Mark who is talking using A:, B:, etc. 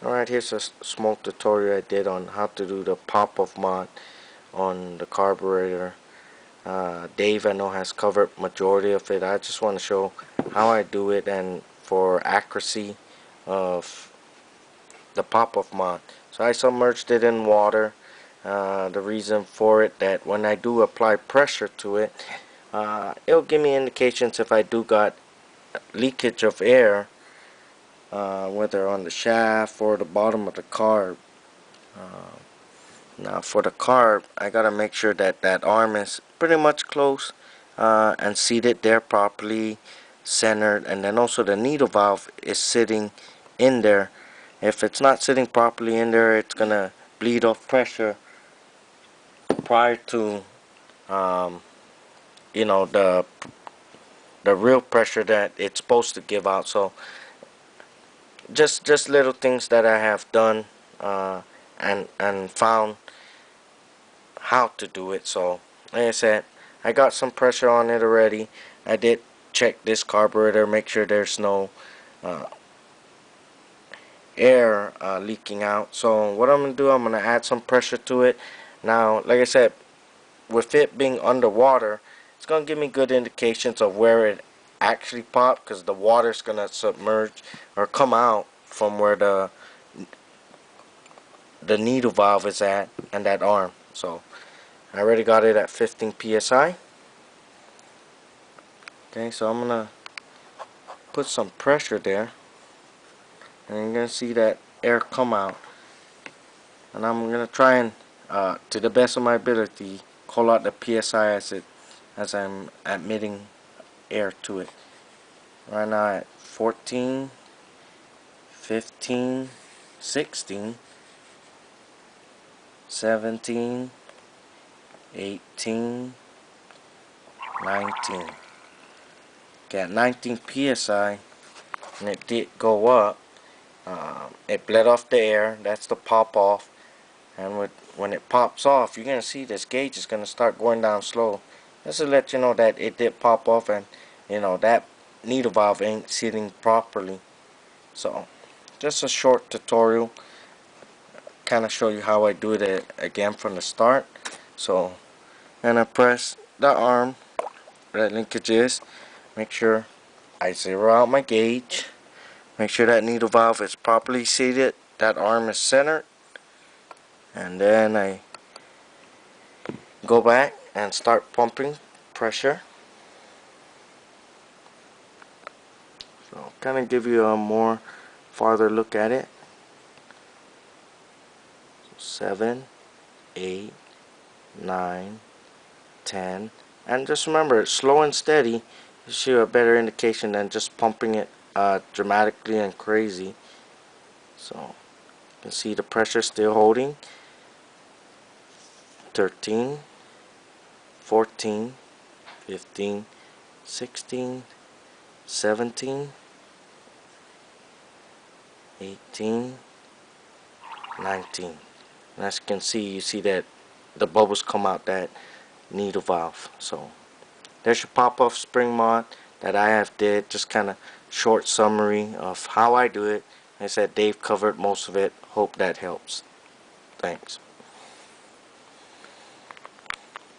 A: Alright, here's a small tutorial I did on how to do the pop-off mod on the carburetor. Dave, I know, has covered majority of it. I just want to show how I do it and for accuracy of the pop-off mod. So I submerged it in water. The reason for it, that when I do apply pressure to it, it'll give me indications if I do got leakage of air, whether on the shaft or the bottom of the carb. Now for the carb, I gotta make sure that that arm is pretty much close and seated there properly, centered, and then also the needle valve is sitting in there. If it's not sitting properly in there, it's gonna bleed off pressure prior to you know, the real pressure that it's supposed to give out. So just little things that I have done and found how to do it. So like I said, I got some pressure on it already. I did check this carburetor, make sure there's no air leaking out. So what I'm gonna do, I'm gonna add some pressure to it. Now like I said, with it being underwater, it's gonna give me good indications of where it actually popped, because the water's gonna submerge or come out from where the needle valve is at and that arm. So I already got it at 15 psi. Okay, so I'm gonna put some pressure there, and you're gonna see that air come out, and I'm gonna try and to the best of my ability call out the psi as I'm admitting air to it. Right now at 14, 15, 16, 17, 18, 19. Okay, at 19 psi, and it did go up. It bled off the air. That's the pop off. And when it pops off, you're gonna see this gauge is gonna start going down slow. Just to let you know that it did pop off, and you know that needle valve ain't sitting properly. So just a short tutorial, kind of show you how I do it again from the start. So, and I press the arm where that linkage is. Make sure I zero out my gauge. Make sure that needle valve is properly seated, that arm is centered, and then I go back and start pumping pressure. So kind of give you a more farther look at it. 7, 8, 9, 10, and just remember, slow and steady gives you a better indication than just pumping it dramatically and crazy. So you can see the pressure still holding. 13, 14, 15, 16, 17, 18, 19. And as you can see, you see that the bubbles come out that needle valve. So there's your pop-off spring mod that I have did. Just kind of short summary of how I do it. Like I said, Dave covered most of it. Hope that helps. Thanks.